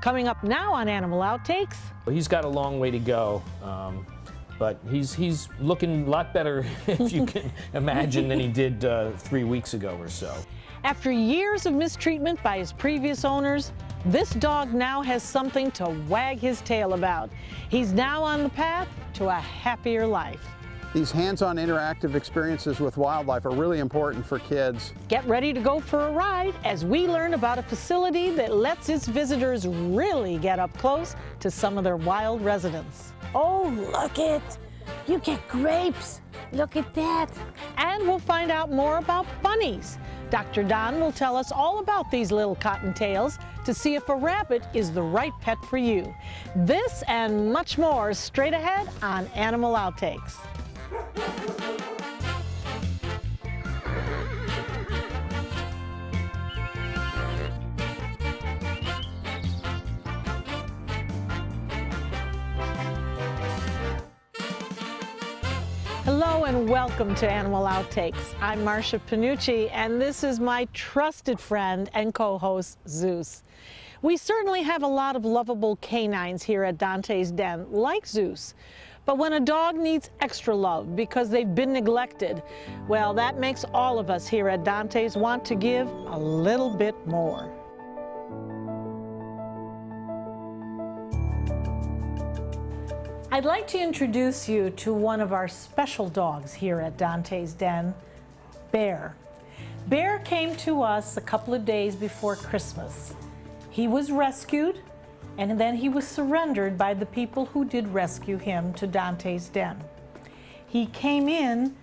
Coming up now on Animal Outtakes. He's got a long way to go, but he's looking a lot better, if you can imagine, than he did 3 weeks ago or so. After years of mistreatment by his previous owners, this dog now has something to wag his tail about. He's now on the path to a happier life. These hands-on interactive experiences with wildlife are really important for kids. Get ready to go for a ride as we learn about a facility that lets its visitors really get up close to some of their wild residents. Oh, look it! You get grapes. Look at that. And we'll find out more about bunnies. Dr. Don will tell us all about these little cottontails to see if a rabbit is the right pet for you. This and much more straight ahead on Animal Outtakes. Hello and welcome to Animal Outtakes. I'm Marcia Panucci, and this is my trusted friend and co-host, Zeus. We certainly have a lot of lovable canines here at Dante's Den, like Zeus. But when a dog needs extra love because they've been neglected, well, that makes all of us here at Dante's want to give a little bit more. I'd like to introduce you to one of our special dogs here at Dante's Den, Bear. Bear came to us a couple of days before Christmas. He was rescued, and then he was surrendered by the people who did rescue him to Dante's Den. He came in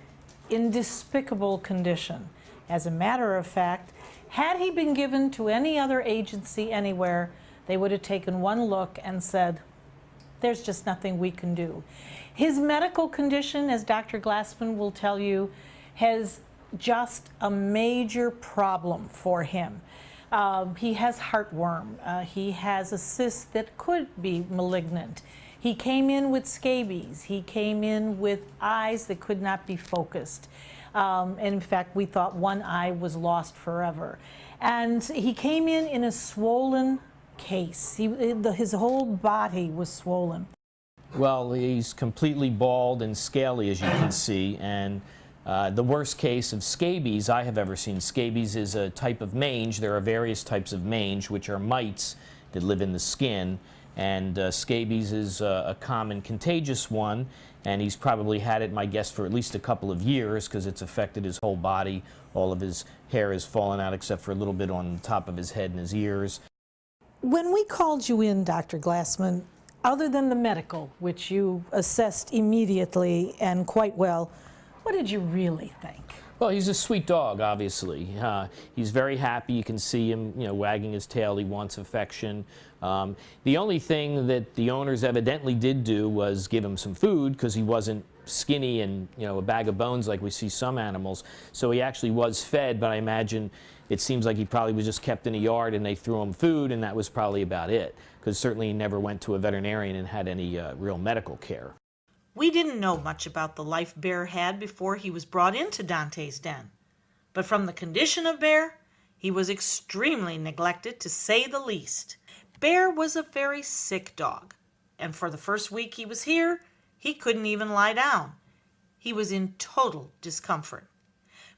despicable condition. As a matter of fact, had he been given to any other agency anywhere, they would have taken one look and said, there's just nothing we can do. His medical condition, as Dr. Glassman will tell you, has just a major problem for him. He has heartworm. He has a cyst that could be malignant. He came in with scabies. He came in with eyes that could not be focused. And in fact, we thought one eye was lost forever. And he came in a swollen case. His whole body was swollen. Well, he's completely bald and scaly, as you can see, and the worst case of scabies I have ever seen. Scabies is a type of mange. There are various types of mange, which are mites that live in the skin, and scabies is a common contagious one, and he's probably had it, my guess, for at least a couple of years because it's affected his whole body. All of his hair has fallen out except for a little bit on the top of his head and his ears. When we called you in, Dr. Glassman, other than the medical, which you assessed immediately and quite well, what did you really think? Well, he's a sweet dog, obviously. He's very happy. You can see him, wagging his tail. He wants affection. The only thing that the owners evidently did do was give him some food because he wasn't skinny and, a bag of bones like we see some animals. So he actually was fed, but I imagine it seems like he probably was just kept in a yard and they threw him food, and that was probably about it, because certainly he never went to a veterinarian and had any real medical care. We didn't know much about the life Bear had before he was brought into Dante's Den. But from the condition of Bear, he was extremely neglected, to say the least. Bear was a very sick dog, and for the first week he was here, he couldn't even lie down. He was in total discomfort.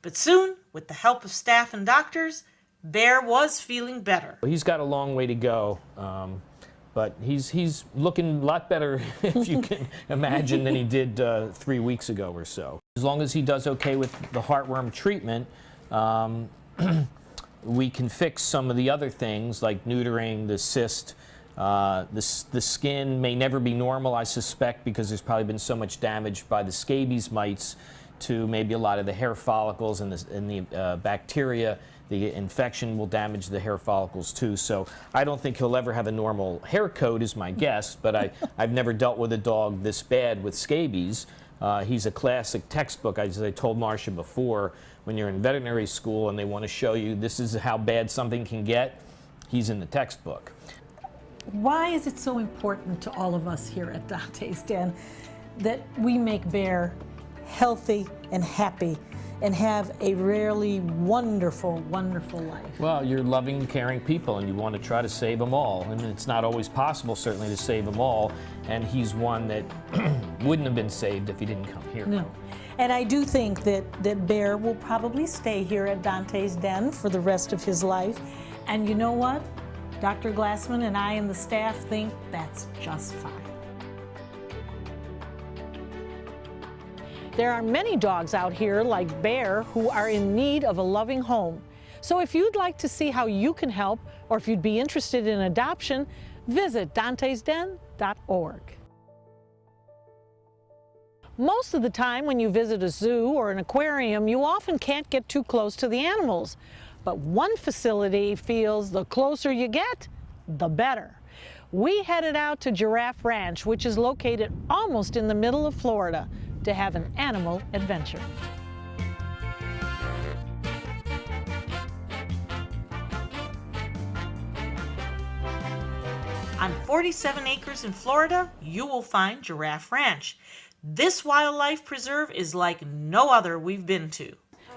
But soon, with the help of staff and doctors, Bear was feeling better. He's got a long way to go. But he's looking a lot better, if you can imagine, than he did 3 weeks ago or so. As long as he does okay with the heartworm treatment, we can fix some of the other things like neutering, the cyst. The skin may never be normal, I suspect, because there's probably been so much damage by the scabies mites to maybe a lot of the hair follicles, and the bacteria. The infection will damage the hair follicles too, so I don't think he'll ever have a normal hair coat, is my guess, but I've never dealt with a dog this bad with scabies. He's a classic textbook. As I told Marcia before, when you're in veterinary school and they want to show you this is how bad something can get, he's in the textbook. Why is it so important to all of us here at Dante's Den that we make Bear healthy and happy and have a really wonderful, wonderful life. Well, you're loving, caring people, and you want to try to save them all. And it's not always possible, certainly, to save them all. And he's one that wouldn't have been saved if he didn't come here. No. And I do think that Bear will probably stay here at Dante's Den for the rest of his life. And you know what? Dr. Glassman and I and the staff think that's just fine. There are many dogs out here like Bear who are in need of a loving home. So if you'd like to see how you can help, or if you'd be interested in adoption, visit dantesden.org. Most of the time when you visit a zoo or an aquarium, you often can't get too close to the animals. But one facility feels the closer you get, the better. We headed out to Giraffe Ranch, which is located almost in the middle of Florida, to have an animal adventure. On 47 acres in Florida, you will find Giraffe Ranch. This wildlife preserve is like no other we've been to.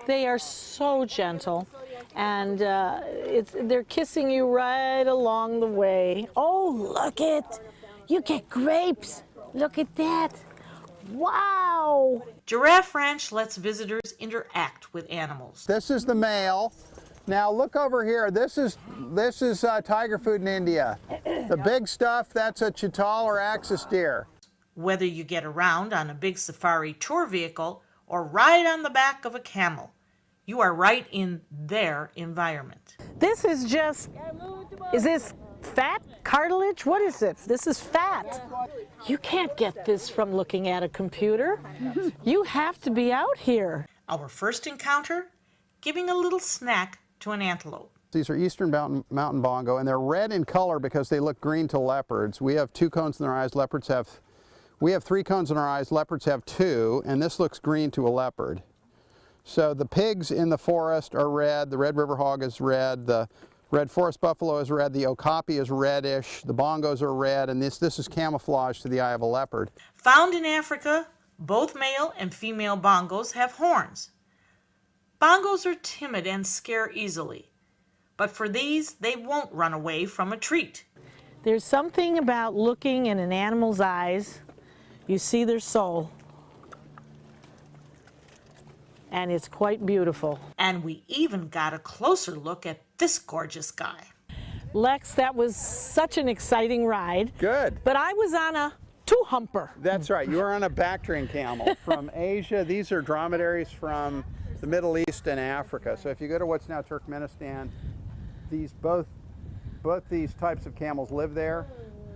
They are so gentle, and they're kissing you right along the way. Oh, look it. You get grapes. Look at that. Wow! Giraffe Ranch lets visitors interact with animals. This is the male. Now look over here. This is tiger food in India. The big stuff, that's a chital or axis deer. Whether you get around on a big safari tour vehicle or ride on the back of a camel, you are right in their environment. This is this fat? Cartilage? What is it? This is fat. You can't get this from looking at a computer. You have to be out here. Our first encounter, giving a little snack to an antelope. These are eastern mountain bongo, and they're red in color because they look green to leopards. We have 2 cones in their eyes. We have 3 cones in our eyes. Leopards have 2, and this looks green to a leopard. So the pigs in the forest are red. The red river hog is red. The red forest buffalo is red. The okapi is reddish. The bongos are red, and this is camouflage to the eye of a leopard. Found in Africa, both male and female bongos have horns. Bongos are timid and scare easily, but for these, they won't run away from a treat. There's something about looking in an animal's eyes. You see their soul. And it's quite beautiful. And we even got a closer look at this gorgeous guy. Lex, that was such an exciting ride. Good. But I was on a 2-humper. That's right. You were on a Bactrian camel from Asia. These are dromedaries from the Middle East and Africa. So if you go to what's now Turkmenistan, both these types of camels live there.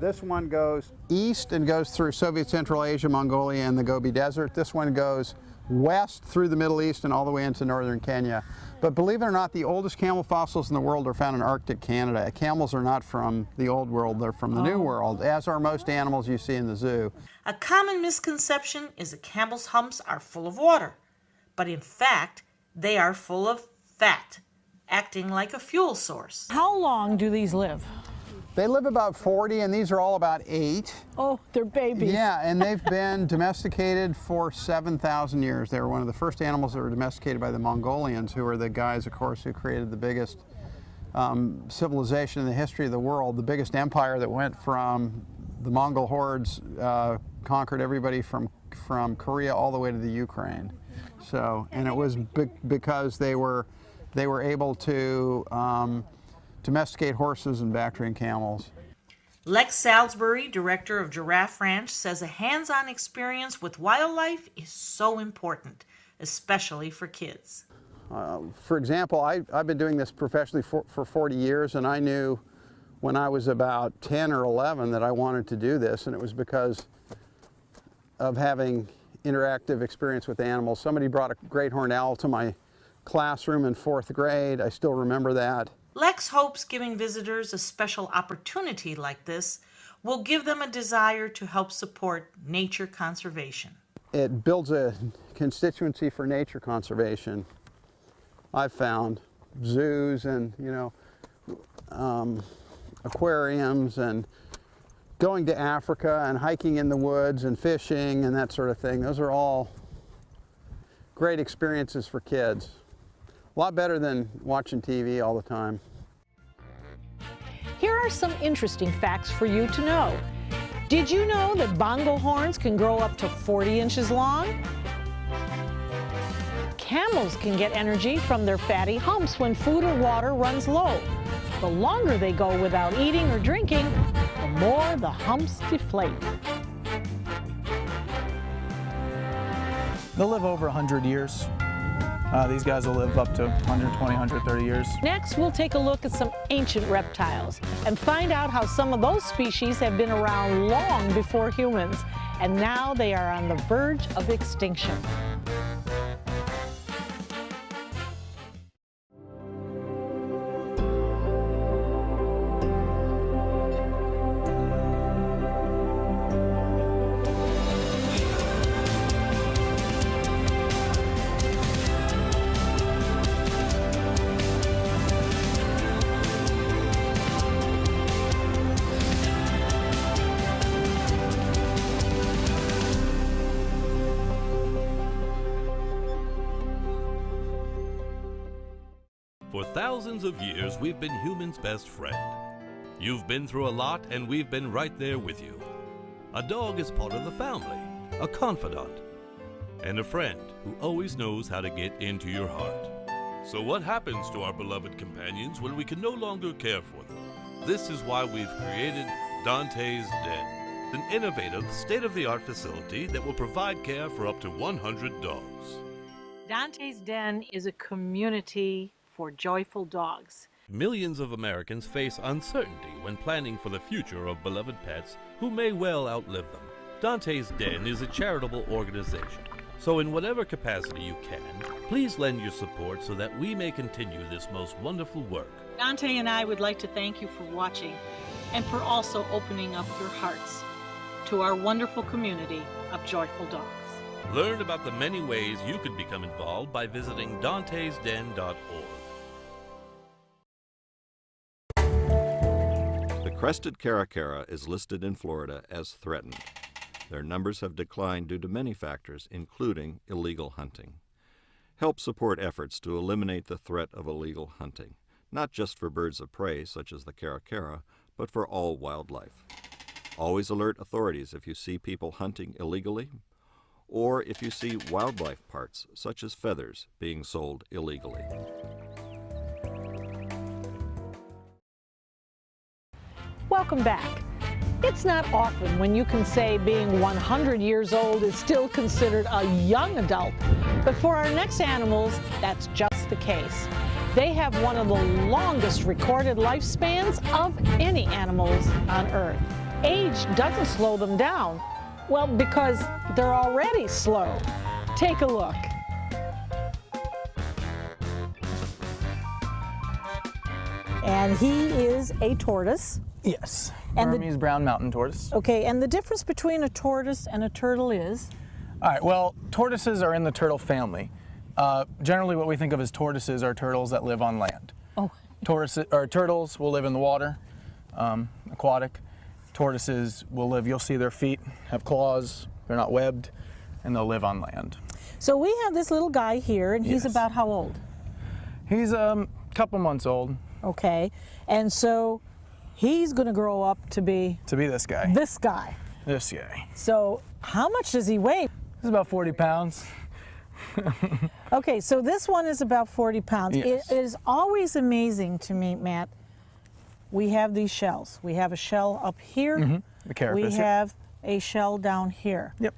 This one goes east and goes through Soviet Central Asia, Mongolia, and the Gobi Desert. This one goes west through the Middle East and all the way into northern Kenya. But believe it or not, the oldest camel fossils in the world are found in Arctic Canada. Camels are not from the old world, they're from the new world, as are most animals you see in the zoo. A common misconception is that camel's humps are full of water, but in fact, they are full of fat, acting like a fuel source. How long do these live? They live about 40, and these are all about 8. Oh, they're babies. Yeah, and they've been domesticated for 7,000 years. They were one of the first animals that were domesticated by the Mongolians, who are the guys, of course, who created the biggest civilization in the history of the world, the biggest empire that went from the Mongol hordes, conquered everybody from Korea all the way to the Ukraine. So, and it was because they were able to domesticate horses and Bactrian camels. Lex Salisbury, director of Giraffe Ranch, says a hands-on experience with wildlife is so important, especially for kids. For example, I've been doing this professionally for 40 years, and I knew when I was about 10 or 11 that I wanted to do this, and it was because of having interactive experience with animals. Somebody brought a great horned owl to my classroom in 4th grade. I still remember that. Lex hopes giving visitors a special opportunity like this will give them a desire to help support nature conservation. It builds a constituency for nature conservation. I've found zoos and, aquariums and going to Africa and hiking in the woods and fishing and that sort of thing. Those are all great experiences for kids. A lot better than watching TV all the time. Here are some interesting facts for you to know. Did you know that bongo horns can grow up to 40 inches long? Camels can get energy from their fatty humps when food or water runs low. The longer they go without eating or drinking, the more the humps deflate. They'll live over 100 years. These guys will live up to 120, 130 years. Next, we'll take a look at some ancient reptiles and find out how some of those species have been around long before humans, and now they are on the verge of extinction. For thousands of years, we've been humans' best friend. You've been through a lot, and we've been right there with you. A dog is part of the family, a confidant, and a friend who always knows how to get into your heart. So what happens to our beloved companions when we can no longer care for them? This is why we've created Dante's Den, an innovative, state-of-the-art facility that will provide care for up to 100 dogs. Dante's Den is a community for joyful dogs. Millions of Americans face uncertainty when planning for the future of beloved pets who may well outlive them. Dante's Den is a charitable organization, so in whatever capacity you can, please lend your support so that we may continue this most wonderful work. Dante and I would like to thank you for watching and for also opening up your hearts to our wonderful community of joyful dogs. Learn about the many ways you could become involved by visiting dantesden.org. The crested caracara is listed in Florida as threatened. Their numbers have declined due to many factors, including illegal hunting. Help support efforts to eliminate the threat of illegal hunting, not just for birds of prey such as the caracara, but for all wildlife. Always alert authorities if you see people hunting illegally, or if you see wildlife parts, such as feathers, being sold illegally. Welcome back. It's not often when you can say being 100 years old is still considered a young adult, but for our next animals, that's just the case. They have one of the longest recorded lifespans of any animals on Earth. Age doesn't slow them down, well, because they're already slow. Take a look. And he is a tortoise. Yes, And Burmese brown mountain tortoise. Okay, and the difference between a tortoise and a turtle is? All right, well, tortoises are in the turtle family. Generally what we think of as tortoises are turtles that live on land. Oh. Turtles will live in the water, aquatic. Tortoises will live, you'll see their feet have claws, they're not webbed, and they'll live on land. So we have this little guy here, and he's Yes. about how old? He's a couple months old. Okay, and so he's going to grow up to be To be this guy. this guy. This guy. So how much does he weigh? He's about 40 pounds. Okay, so this one is about 40 pounds. Yes. It is always amazing to me, Matt. We have these shells. We have a shell up here. The carapace. We yep. have a shell down here. Yep.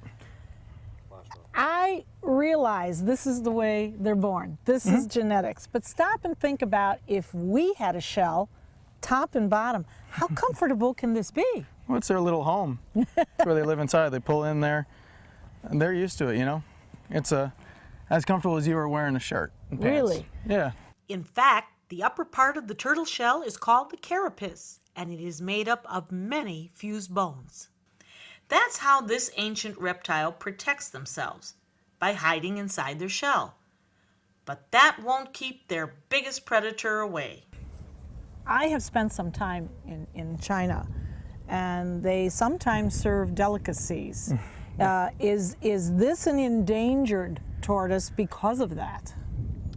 I realize this is the way they're born. This is genetics. But stop and think about if we had a shell, top and bottom, how comfortable can this be? Well, it's their little home. It's where they live inside. They pull in there, and they're used to it, you know? It's as comfortable as you were wearing a shirt and pants. Really? Yeah. In fact, the upper part of the turtle shell is called the carapace, and it is made up of many fused bones. That's how this ancient reptile protects themselves, by hiding inside their shell. But that won't keep their biggest predator away. I have spent some time in China, and they sometimes serve delicacies. Is this an endangered tortoise because of that?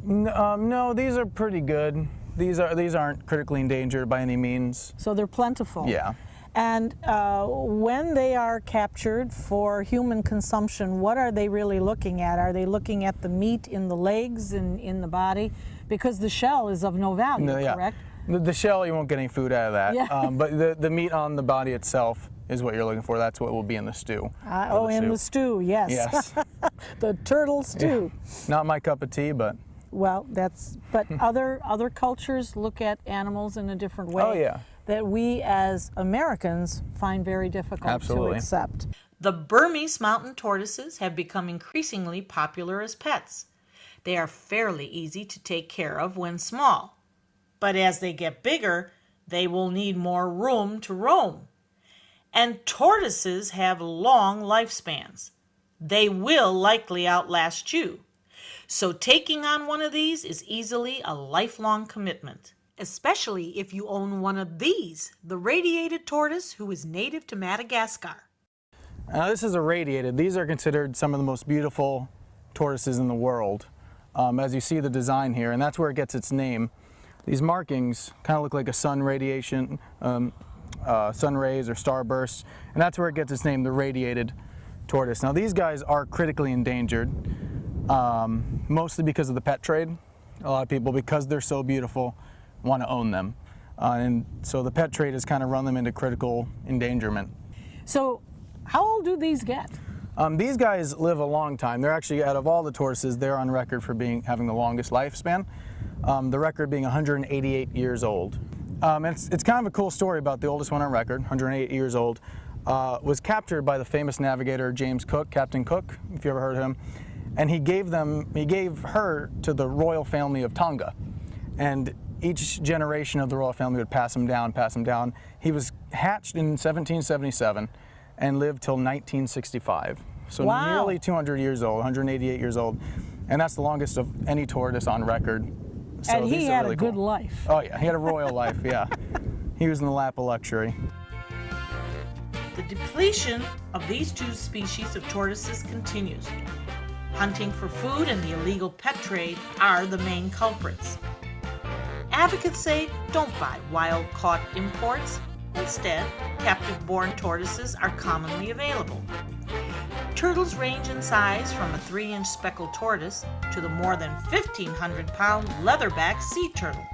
No, these are pretty good. These aren't critically endangered by any means. So they're plentiful. Yeah. And when they are captured for human consumption, what are they really looking at? Are they looking at the meat in the legs and in the body? Because the shell is of no value, correct? The shell, you won't get any food out of that. Yeah. But the meat on the body itself is what you're looking for. That's what will be in the stew. In the stew, yes. Yes. The turtle stew. Yeah. Not my cup of tea, but. Well, but other cultures look at animals in a different way. Oh, yeah. That we as Americans find very difficult to accept. The Burmese mountain tortoises have become increasingly popular as pets. They are fairly easy to take care of when small. But as they get bigger, they will need more room to roam. And tortoises have long lifespans. They will likely outlast you. So taking on one of these is easily a lifelong commitment, especially if you own one of these, the radiated tortoise, who is native to Madagascar. Now this is a radiated. These are considered some of the most beautiful tortoises in the world. As you see the design here, and that's where it gets its name. These markings kind of look like a sun radiation, sun rays or starbursts, and that's where it gets its name, the radiated tortoise. Now these guys are critically endangered, mostly because of the pet trade. A lot of people, because they're so beautiful, want to own them. And so the pet trade has kind of run them into critical endangerment. So how old do these get? These guys live a long time. They're actually, out of all the tortoises, they're on record for having the longest lifespan. The record being 188 years old. It's kind of a cool story about the oldest one on record, 108 years old. Was captured by the famous navigator James Cook, Captain Cook, if you ever heard of him. And he gave her to the royal family of Tonga. And each generation of the royal family would pass him down. He was hatched in 1777 and lived till 1965. So nearly 200 years old, 188 years old. And that's the longest of any tortoise on record. So and he had really a good life. Oh yeah, he had a royal life, yeah. He was in the lap of luxury. The depletion of these two species of tortoises continues. Hunting for food and the illegal pet trade are the main culprits. Advocates say don't buy wild-caught imports. Instead, captive-born tortoises are commonly available. Turtles range in size from a 3-inch speckled tortoise to the more than 1,500-pound leatherback sea turtle.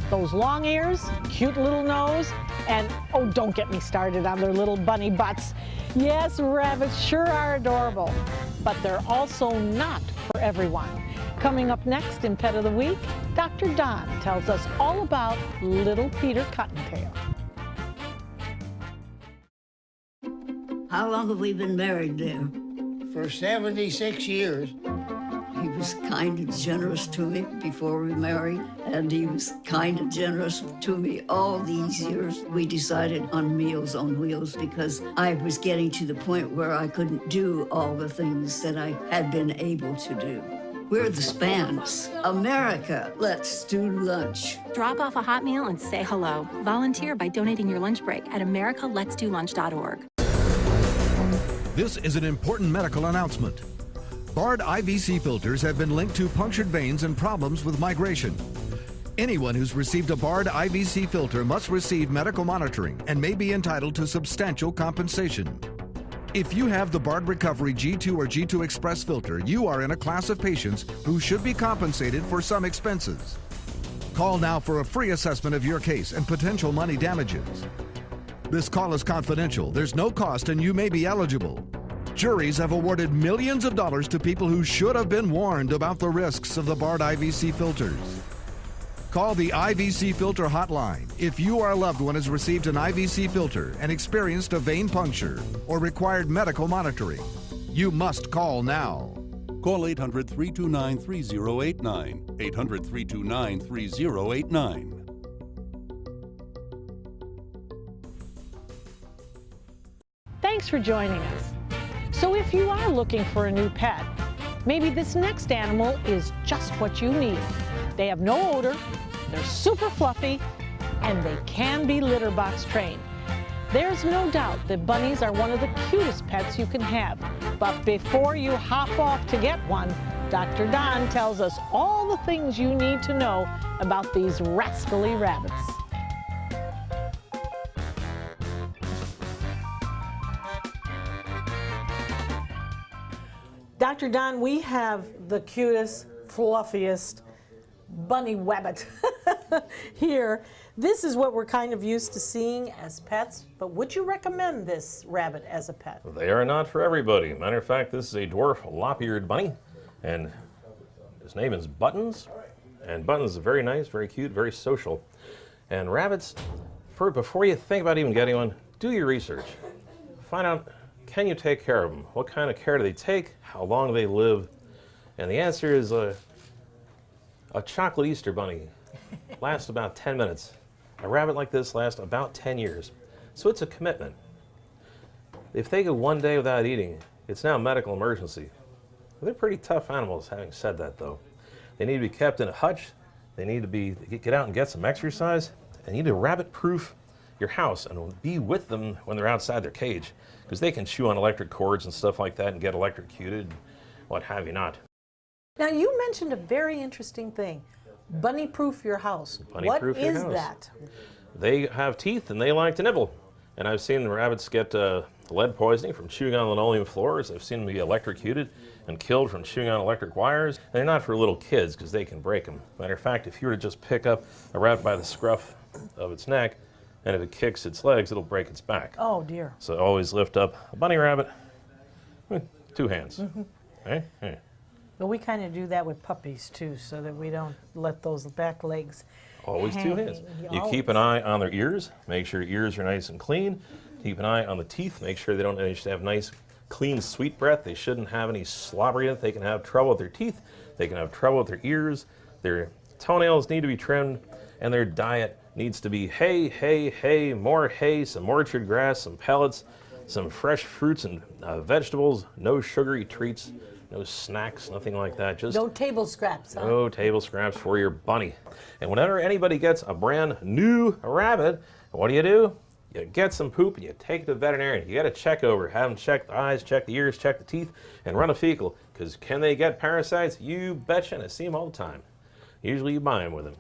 Those long ears, cute little nose, and oh, don't get me started on their little bunny butts. Yes, rabbits sure are adorable, but they're also not for everyone. Coming up next in Pet of the Week, Dr. Don tells us all about little Peter Cottontail. How long have we been married, dear? For 76 years. He was kind and generous to me before we married, and he was kind and generous to me all these years. We decided on Meals on Wheels because I was getting to the point where I couldn't do all the things that I had been able to do. We're the Spans. America, let's do lunch. Drop off a hot meal and say hello. Volunteer by donating your lunch break at americaletsdolunch.org. This is an important medical announcement. Bard IVC filters have been linked to punctured veins and problems with migration. Anyone who's received a Bard IVC filter must receive medical monitoring and may be entitled to substantial compensation. If you have the Bard Recovery G2 or G2 Express filter, you are in a class of patients who should be compensated for some expenses. Call now for a free assessment of your case and potential money damages. This call is confidential. There's no cost and you may be eligible. Juries have awarded millions of dollars to people who should have been warned about the risks of the Bard IVC filters. Call the IVC Filter Hotline if you or a loved one has received an IVC filter and experienced a vein puncture or required medical monitoring. You must call now. Call 800-329-3089. 800-329-3089. Thanks for joining us. So if you are looking for a new pet, maybe this next animal is just what you need. They have no odor, they're super fluffy, and they can be litter box trained. There's no doubt that bunnies are one of the cutest pets you can have. But before you hop off to get one, Dr. Don tells us all the things you need to know about these rascally rabbits. Dr. Don, we have the cutest, fluffiest bunny wabbit here. This is what we're kind of used to seeing as pets, but would you recommend this rabbit as a pet? They are not for everybody. Matter of fact, this is a dwarf lop-eared bunny, and his name is Buttons. And Buttons is very nice, very cute, very social. And rabbits, before you think about even getting one, do your research. Find out, can you take care of them? What kind of care do they take? How long do they live? And the answer is a chocolate Easter bunny lasts about 10 minutes. A rabbit like this lasts about 10 years. So it's a commitment. If they go one day without eating, it's now a medical emergency. They're pretty tough animals, having said that though. They need to be kept in a hutch. They need to get out and get some exercise. And you need to rabbit-proof your house and be with them when they're outside their cage, because they can chew on electric cords and stuff like that and get electrocuted and what have you not. Now you mentioned a very interesting thing. Bunny-proof your house. Bunny-proof your house. What is that? They have teeth and they like to nibble. And I've seen rabbits get lead poisoning from chewing on linoleum floors. I've seen them be electrocuted and killed from chewing on electric wires. And they're not for little kids because they can break them. Matter of fact, if you were to just pick up a rabbit by the scruff of its neck and if it kicks its legs, it'll break its back. Oh dear. So always lift up a bunny rabbit with 2 hands. Mm-hmm. Okay? Hey. But we kind of do that with puppies too, so that we don't let those back legs Always hang. 2 hands. You keep an eye on their ears. Make sure your ears are nice and clean. Keep an eye on the teeth. Make sure they should have nice, clean, sweet breath. They shouldn't have any slobber in it. They can have trouble with their teeth. They can have trouble with their ears. Their toenails need to be trimmed, and their diet needs to be hay, hay, hay, more hay, some orchard grass, some pellets, some fresh fruits and vegetables, no sugary treats, no snacks, nothing like that. Just no table scraps. Huh? No table scraps for your bunny. And whenever anybody gets a brand new rabbit, what do? You get some poop and you take it to the veterinarian. You got to check over, have them check the eyes, check the ears, check the teeth, and run a fecal. Because can they get parasites? You betcha, and I see them all the time. Usually you buy them with them.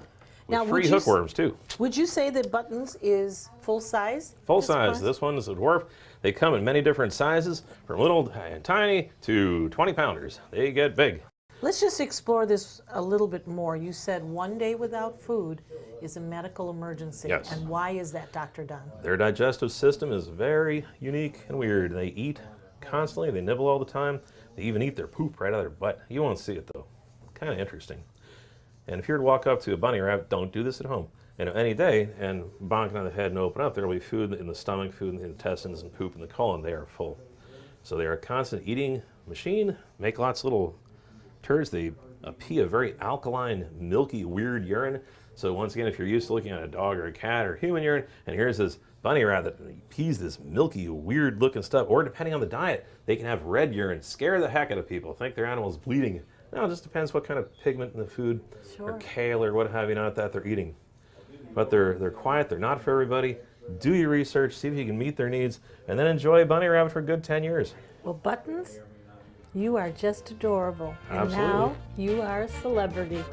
With now, free hookworms too. Would you say that Buttons is full size? Full size. This one is a dwarf. They come in many different sizes, from little and tiny to 20-pounders. They get big. Let's just explore this a little bit more. You said 1 day without food is a medical emergency. Yes. And why is that, Dr. Don? Their digestive system is very unique and weird. They eat constantly. They nibble all the time. They even eat their poop right out of their butt. You won't see it though. Kind of interesting. And if you were to walk up to a bunny rabbit, don't do this at home. And any day, and bonk it on the head and open up, there will be food in the stomach, food in the intestines, and poop in the colon. They are full. So they are a constant eating machine, make lots of little turds. They pee a very alkaline, milky, weird urine. So once again, if you're used to looking at a dog or a cat or human urine, and here's this bunny rabbit, and he pees this milky, weird looking stuff, or depending on the diet, they can have red urine, scare the heck out of people, think their animal's bleeding. No, it just depends what kind of pigment in the food, or kale or what have you not that they're eating. But they're quiet, they're not for everybody. Do your research, see if you can meet their needs, and then enjoy a bunny rabbit for a good 10 years. Well, Buttons, you are just adorable. Absolutely. And now you are a celebrity.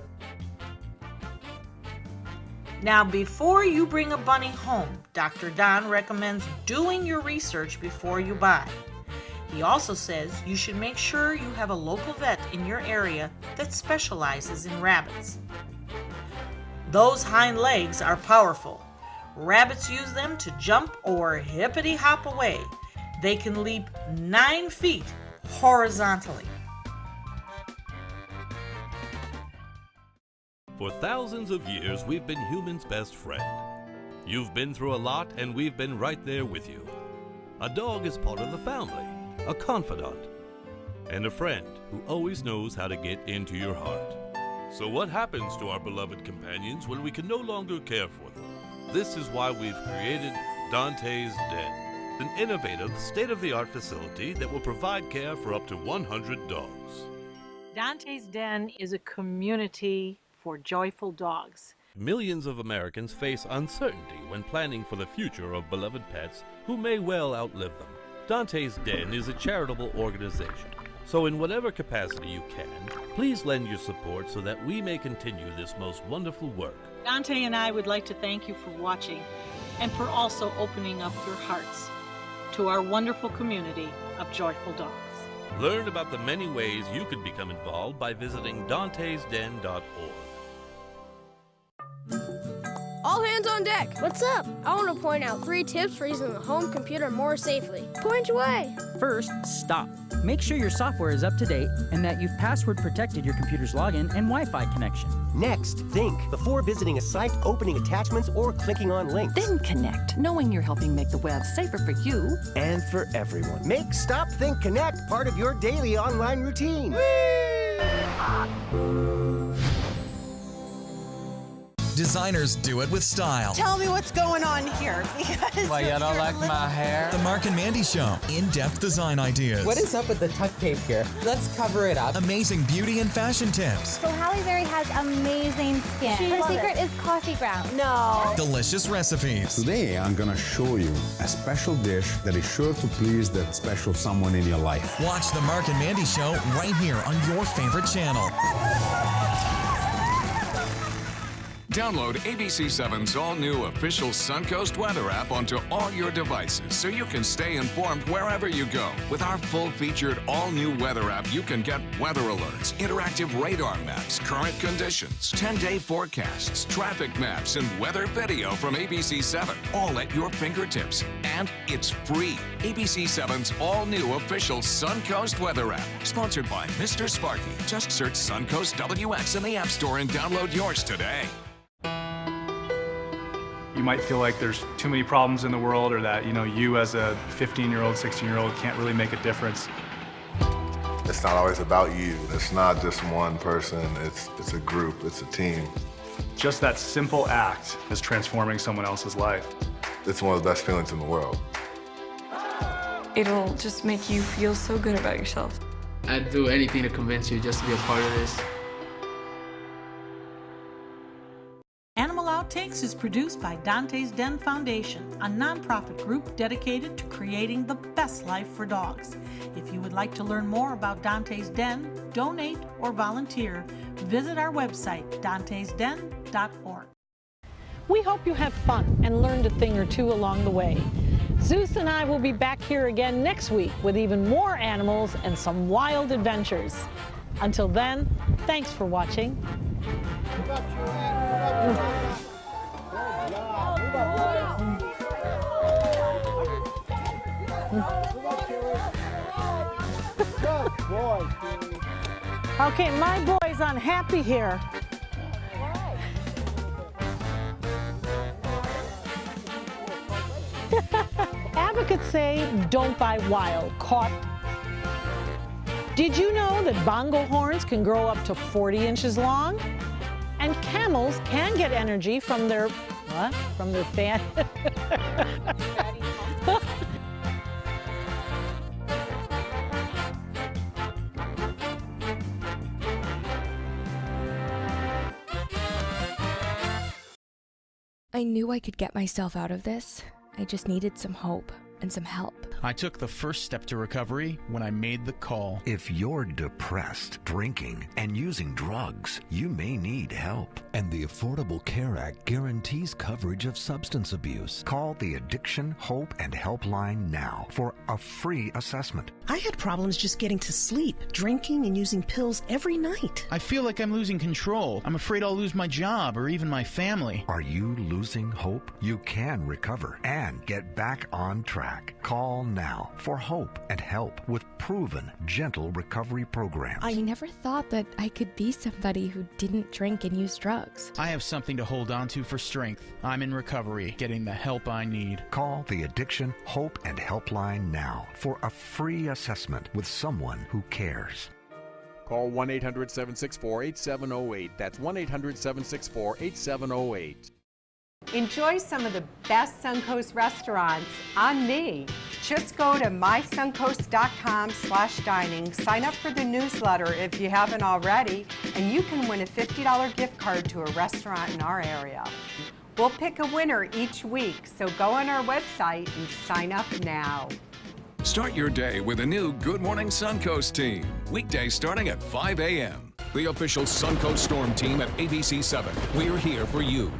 Now, before you bring a bunny home, Dr. Don recommends doing your research before you buy. He also says you should make sure you have a local vet in your area that specializes in rabbits. Those hind legs are powerful. Rabbits use them to jump or hippity-hop away. They can leap 9 feet horizontally. For thousands of years, we've been humans' best friend. You've been through a lot, and we've been right there with you. A dog is part of the family, a confidant, and a friend who always knows how to get into your heart. So what happens to our beloved companions when we can no longer care for them? This is why we've created Dante's Den, an innovative, state-of-the-art facility that will provide care for up to 100 dogs. Dante's Den is a community for joyful dogs. millions of Americans face uncertainty when planning for the future of beloved pets who may well outlive them. Dante's Den is a charitable organization, so in whatever capacity you can, please lend your support so that we may continue this most wonderful work. Dante and I would like to thank you for watching and for also opening up your hearts to our wonderful community of joyful dogs. Learn about the many ways you could become involved by visiting dantesden.org. All hands on deck. What's up? I want to point out 3 tips for using the home computer more safely. Point away. First, stop. Make sure your software is up to date and that you've password protected your computer's login and Wi-Fi connection. Next, think before visiting a site, opening attachments, or clicking on links. Then connect, knowing you're helping make the web safer for you and for everyone. Make Stop, Think, Connect part of your daily online routine. Designers do it with style. Tell me what's going on here. Why, you don't like my hair? The Mark and Mandy Show. In-depth design ideas. What is up with the tuck tape here? Let's cover it up. Amazing beauty and fashion tips. So Halle Berry has amazing skin. Her secret is coffee grounds. No. Delicious recipes. Today, I'm going to show you a special dish that is sure to please that special someone in your life. Watch the Mark and Mandy Show right here on your favorite channel. Download ABC7's all-new official Suncoast weather app onto all your devices so you can stay informed wherever you go. With our full-featured all-new weather app, you can get weather alerts, interactive radar maps, current conditions, 10-day forecasts, traffic maps, and weather video from ABC7, all at your fingertips. And it's free. ABC7's all-new official Suncoast weather app, sponsored by Mr. Sparky. Just search Suncoast WX in the App Store and download yours today. You might feel like there's too many problems in the world, or that, you as a 15-year-old, 16-year-old can't really make a difference. It's not always about you. It's not just one person. It's a group. It's a team. Just that simple act is transforming someone else's life. It's one of the best feelings in the world. It'll just make you feel so good about yourself. I'd do anything to convince you just to be a part of this. Animal Outtakes is produced by Dante's Den Foundation, a nonprofit group dedicated to creating the best life for dogs. If you would like to learn more about Dante's Den, donate, or volunteer, visit our website, dantesden.org. We hope you had fun and learned a thing or two along the way. Zeus and I will be back here again next week with even more animals and some wild adventures. Until then, thanks for watching. Okay, my boy's unhappy here. Advocates say don't buy wild, caught. Did you know that bongo horns can grow up to 40 inches long? And camels can get energy from their, what? From their fat. I knew I could get myself out of this. I just needed some hope and some help. I took the first step to recovery when I made the call. If you're depressed, drinking, and using drugs, you may need help. And the Affordable Care Act guarantees coverage of substance abuse. Call the Addiction, Hope, and Helpline now for a free assessment. I had problems just getting to sleep, drinking and using pills every night. I feel like I'm losing control. I'm afraid I'll lose my job or even my family. Are you losing hope? You can recover and get back on track. Call now for hope and help with proven, gentle recovery programs. I never thought that I could be somebody who didn't drink and use drugs. I have something to hold on to for strength. I'm in recovery, getting the help I need. Call the Addiction, Hope, and Helpline now for a free assessment with someone who cares. Call 1-800-764-8708. That's 1-800-764-8708. Enjoy some of the best Suncoast restaurants on me. Just go to mysuncoast.com/dining, sign up for the newsletter if you haven't already, and you can win a $50 gift card to a restaurant in our area. We'll pick a winner each week, so go on our website and sign up now. Start your day with a new Good Morning Suncoast team. Weekdays starting at 5 a.m. The official Suncoast Storm team at ABC 7. We're here for you.